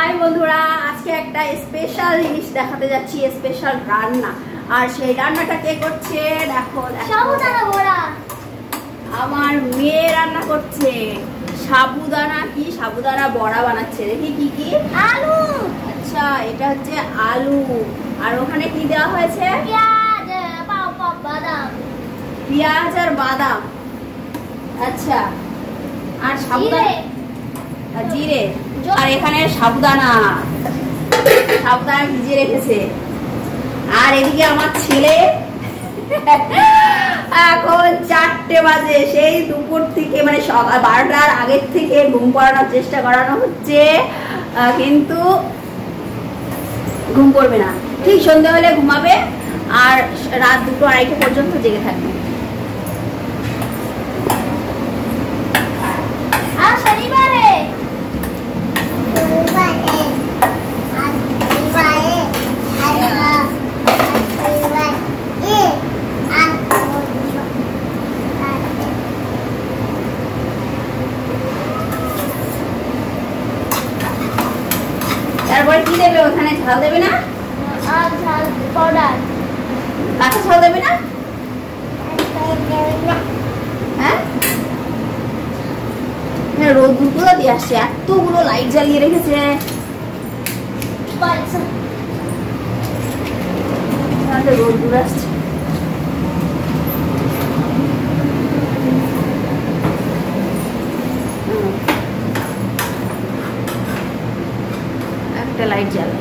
High বন্ধুরা, আজকে একটা স্পেশাল জিনিস দেখাতে যাচ্ছি, স্পেশাল রান্না। আর সেই রান্নাটা কে করছে দেখো। সাবুদানা বড়া। আমার মেয়ে রান্না করছে সাবুদানা সাবুদানা বড়া বানাচ্ছে। দেখি কি কি। আলু। আচ্ছা, এটা হচ্ছে আলু। আর ওখানে কি দেওয়া হয়েছে? পেঁয়াজ আর বাদাম। আচ্ছা, আর সাবুদানা, জিরে। আর এখানে সাবুদানা ভিজিয়ে রেখেছে। আর এদিকে আমার ছেলে এখন 4টে বাজে, সেই দুপুর থেকে মানে সকাল 12টার আগের থেকে ঘুম পড়ানোর চেষ্টা করানো হচ্ছে, কিন্তু ঘুম পড়বে না। ঠিক সন্ধ্যা হলে ঘুমাবে আর রাত 2টো 2:30 পর্যন্ত জেগে থাকবে। তারপরে কি দেবে ওখানে? ঝাল দেবে না? ঝাল পাউডার। কাঁচা ঝাল দেবে না? হ্যাঁ, রোদগুলো দিয়ে আসছে, এতগুলো লাইট জ্বালিয়ে রেখেছে। রোদগুলো আসছে। একটা লাইট জ্বালে।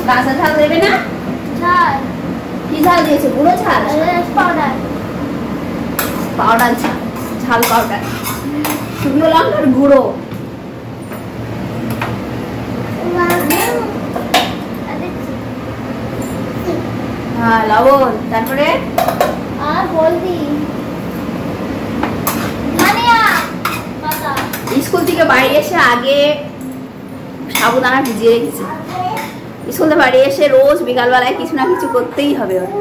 কাঁচা ঝাল দেবে না? ঝাল কি ঝাল দিয়েছে? গুঁড়ো ঝাল? পাউডার। পাউডার ঝাল, ঝাল পাউডার, শুকনো লঙ্কার গুঁড়ো। হ্যাঁ, লবণ। তারপরে আর হলদি, ধনিয়া পাতা। স্কুল থেকে বাড়ি এসে আগে সাবুদানা ভিজিয়ে রেখেছে। স্কুল থেকে বাড়ি এসে রোজ বিকালবেলায় কিছু না কিছু করতেই হবে ওর।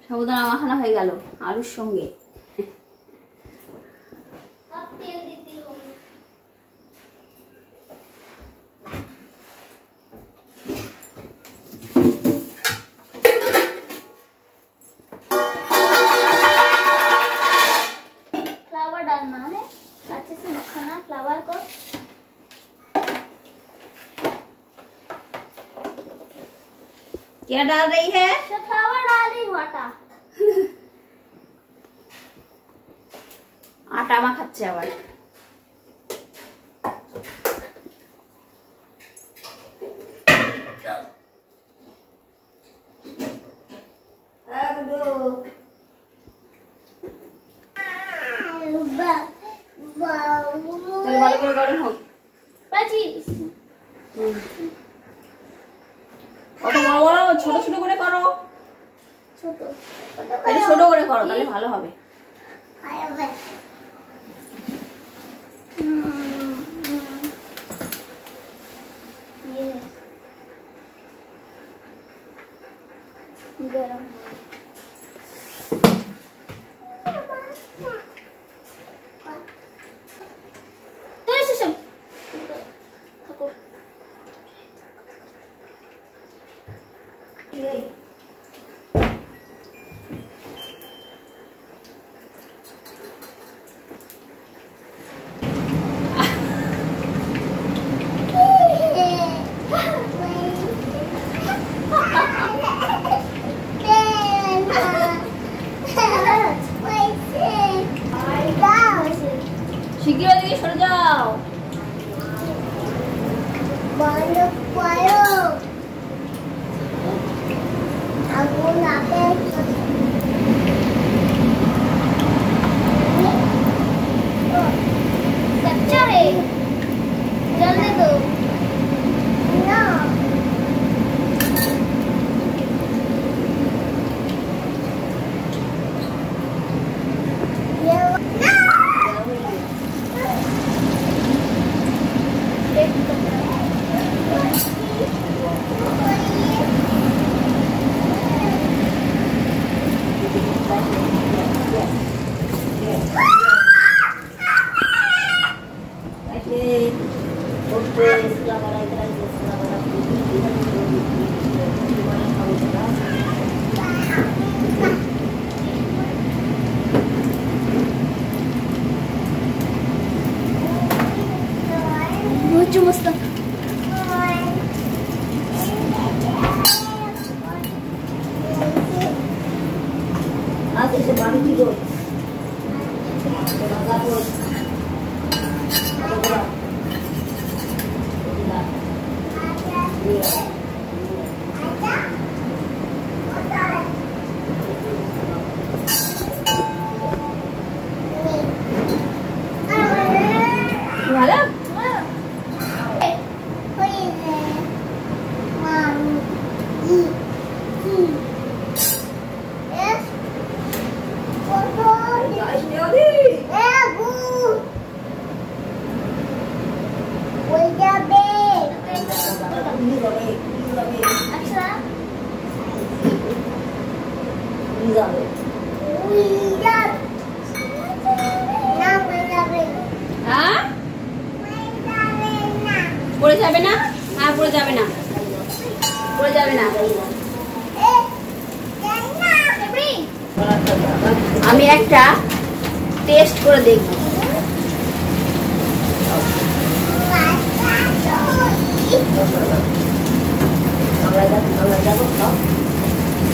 সাবুদানা মাখানো হয়ে গেল আলুর সঙ্গে। फ्लावर डालना है, अच्छे से मखाना फ्लावर को। क्या डाल रही है? फ्लावर डाल रही हूँ, आटा। আটা মাখাচ্ছে আবার। ভালো করে গরম হোক। কত বড় বড়, ছোট ছোট করে করো। ছোট করে করো, তাহলে ভালো হবে। गरम শিগগির ওদিকে সরে যাও। कच्चा है, जलने दो। বুঝছো মস্ত আজ এসে বাড়ি কি গো ভালো পড়ে যাবে না আর পড়ে যাবে না পড়ে যাবে না আমি একটা টেস্ট করে দেখব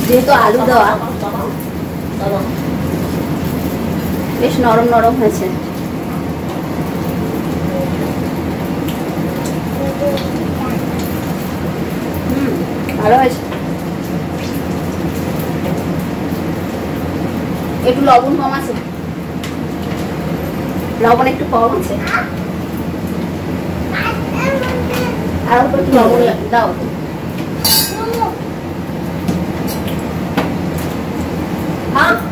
যেহেতু আলু দেওয়া বেশ নরম নরম হয়েছে ভালো হয়েছে একটু লবণ কম আছে লবণ একটু কম আছে আর একটু লবণ দাও হ্যাঁ